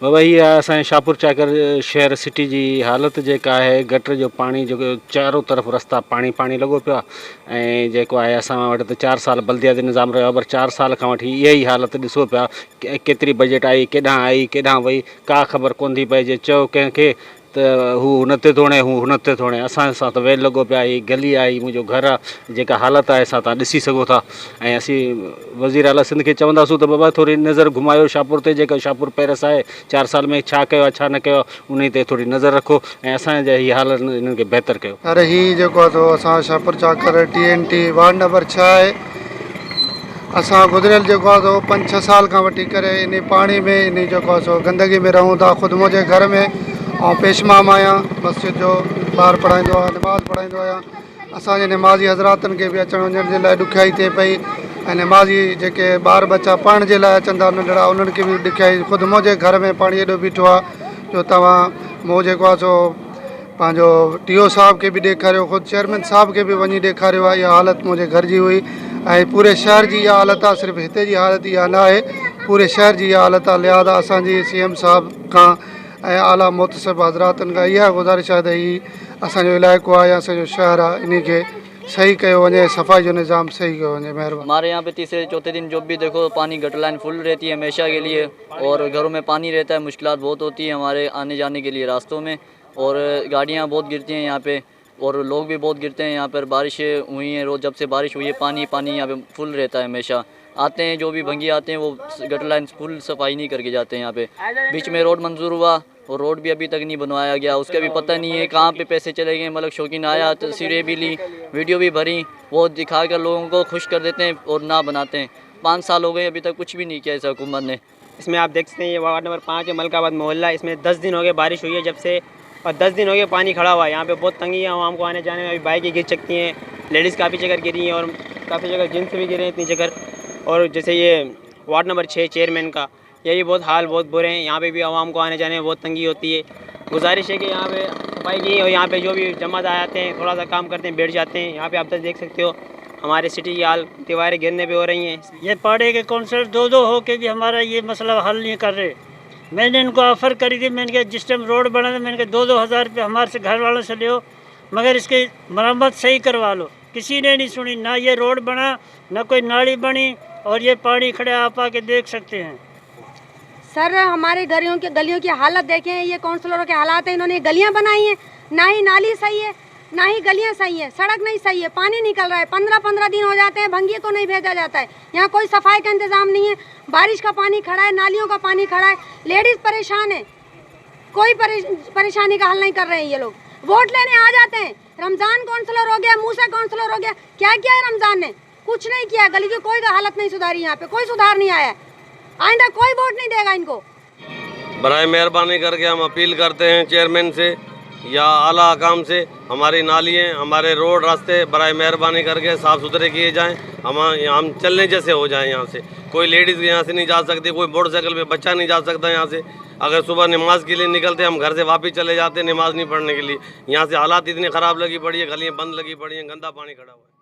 बाबा ये असांजे शाहपुर चाकर शहर सिटी जी हालत जेका आहे, गटर जो पाणी जेको चारों तरफ़ रस्ता पाणी पाणी लॻो पियो आहे ऐं जेको आहे असां वटि त 4 साल बल्दियाती निज़ाम रहियो आहे, पर 4 साल खां वठी इहा ई हालत ॾिसो पिया केतिरी बजट आई, केॾांहुं वई का ख़बर कोन थी पए। जे चयो कंहिंखे त हू हुन ते थो हणे, हू हुन ते थो हणे। असां सां त वेल लॻो पिया, हीअ गली आहे, हीअ मुंहिंजो घरु आहे, जेका हालत आहे असां तव्हां ॾिसी सघो था। ऐं असीं वज़ीर आला सिंध खे चवंदासूं त बाबा थोरी नज़र घुमायो शाहपुर ते, जेका शाहपुर पैरिस आहे 4 साल में छा कयो आहे छा न कयो आहे उन ते थोरी नज़र रखो ऐं असांजे हीअ हालत इन्हनि खे बहितर कयो। अरे हीअ जेको आहे तो असां शाहपुर चाकर TNT वार्ड नंबर 6 आहे। असां गुज़िरियल जेको आहे तो 5-6 साल खां वठी करे इन पाणी में इन जेको आहे सो गंदगी में रहूं था। ख़ुदि मुंहिंजे घर में ऐं पेशमाम आहियां, मस्जिद जो ॿार पढ़ाईंदो आहे, नमाज़ पढ़ाईंदो आहियां। असांजे नमाज़ी हज़रातनि खे बि अचण वञण जे लाइ ॾुखियाई थिए पई ऐं नमाज़ी जेके ॿार बच्चा पढ़ण जे लाइ अचनि था नंढड़ा, उन्हनि खे बि ॾुखियाई। ख़ुदि मुंहिंजे घर में पाणी एॾो बीठो आहे जो तव्हां मूं जेको आहे सो पंहिंजो TO साहब खे बि ॾेखारियो, ख़ुदि चेयरमैन साहब खे बि वञी ॾेखारियो आहे। इहा हालत मुंहिंजे घर जी हुई ऐं पूरे शहर जी इहा हालत आहे, सिर्फ़ु हिते जी हालत इहा न आहे, पूरे शहर जी इहा हालत आहे। लिहाज़ा असांजी CM साहब खां ऐं आला मुतसिब हज़रातनि खां इहा गुज़ारिश आहे त हीअ असांजो इलाइक़ो आहे या असांजो शहर आहे, इन खे सही कयो वञे, सफ़ाई जो निज़ाम सही कयो वञे। महिरबानी। हमारे यहाँ पे तीसरे चौथे दिन जब भी देखो पानी गटर लाइन फुल रहती है हमेशा के लिए, और घरों में पानी रहता है, मुश्किलात बहुत होती है हमारे आने जाने के लिए रास्तों में, और गाड़ियाँ बहुत गिरती हैं यहाँ पे और लोग भी बहुत गिरते हैं। यहाँ पर बारिश हुई है, रोज़ जब से बारिश हुई है पानी यहाँ पे फुल रहता है हमेशा। आते हैं जो भी भंगी आते हैं वो गटर लाइन फुल सफाई नहीं करके जाते हैं। यहाँ पे बीच में रोड मंजूर हुआ और रोड भी अभी तक नहीं बनवाया गया, उसका भी पता नहीं है कहाँ पे पैसे चले गए। मतलब शौकीन आया, तस्वीरें भी ली, वीडियो भी भरी, वो दिखा कर लोगों को खुश कर देते हैं और ना बनाते हैं। 5 साल हो गए अभी तक कुछ भी नहीं किया इस हुकूमत ने। इसमें आप देख सकते हैं ये वार्ड नंबर 5 है, मलकाबाद मोहल्ला। इसमें 10 दिन हो गए बारिश हुई है जब से, और 10 दिन हो गए पानी खड़ा हुआ है। यहाँ पे बहुत तंगी है आवाम को आने जाने में। अभी बाइकें गिर सकती हैं, लेडीज़ काफ़ी जगह गिरी हैं और काफ़ी जगह जेंट्स भी गिरे हैं इतनी जगह। और जैसे ये वार्ड नंबर 6 चेयरमैन का यही बहुत हाल बहुत बुरे हैं। यहाँ पे भी आवाम को आने जाने में बहुत तंगी होती है। गुजारिश है कि यहाँ पे सफाई की, और यहाँ पे जो भी जमादार आते हैं थोड़ा सा काम करते हैं बैठ जाते हैं। यहाँ पे आप देख सकते हो हमारे सिटी की हाल, दीवारें गिरने पे हो रही हैं। ये पाड़े के काउंसलर दो हो के भी हमारा ये मसला हल नहीं कर रहे। मैंने इनको ऑफ़र करी थी, मैंने कहा जिस टाइम रोड बना था मैंने कहा 2-2 हज़ार रुपये हमारे से घर वालों से ले हो, मगर इसकी मरम्मत सही करवा लो। किसी ने नहीं सुनी, ना ये रोड बना ना कोई नाली बनी, और ये पानी खड़े आप आके देख सकते हैं। सर हमारे गलियों की हालत देखें, ये काउंसलरों के हालात हैं। इन्होंने गलियां बनाई हैं, ना ही नाली सही है ना ही गलियां सही है, सड़क नहीं सही है, पानी निकल रहा है। 15-15 दिन हो जाते हैं, भंगी को नहीं भेजा जाता है। यहाँ कोई सफाई का इंतजाम नहीं है, बारिश का पानी खड़ा है, नालियों का पानी खड़ा है, लेडीज़ परेशान है, कोई परेशानी का हल नहीं कर रहे हैं ये लोग। वोट लेने आ जाते हैं, रमज़ान काउंसलर हो गया, मूसा काउंसलर हो गया, क्या किया है रमज़ान ने? कुछ नहीं किया। गली की कोई हालत नहीं सुधारी, यहाँ पे कोई सुधार नहीं आया है। आइंदा कोई वोट नहीं देगा इनको। बराए मेहरबानी करके हम अपील करते हैं चेयरमैन से या आला हकाम से, हमारी नालियाँ हमारे रोड रास्ते बराए मेहरबानी करके साफ़ सुथरे किए जाएं। हम चलने जैसे हो जाएं। यहाँ से कोई लेडीज़ यहाँ से नहीं जा सकती, कोई मोटरसाइकिल पे बच्चा नहीं जा सकता यहाँ से। अगर सुबह नमाज के लिए निकलते हम घर से वापस चले जाते नमाज नहीं पढ़ने के लिए। यहाँ से हालात इतनी ख़राब लगी पड़ी है, गलियाँ बंद लगी पड़ी हैं, गंदा पानी खड़ा हुआ है।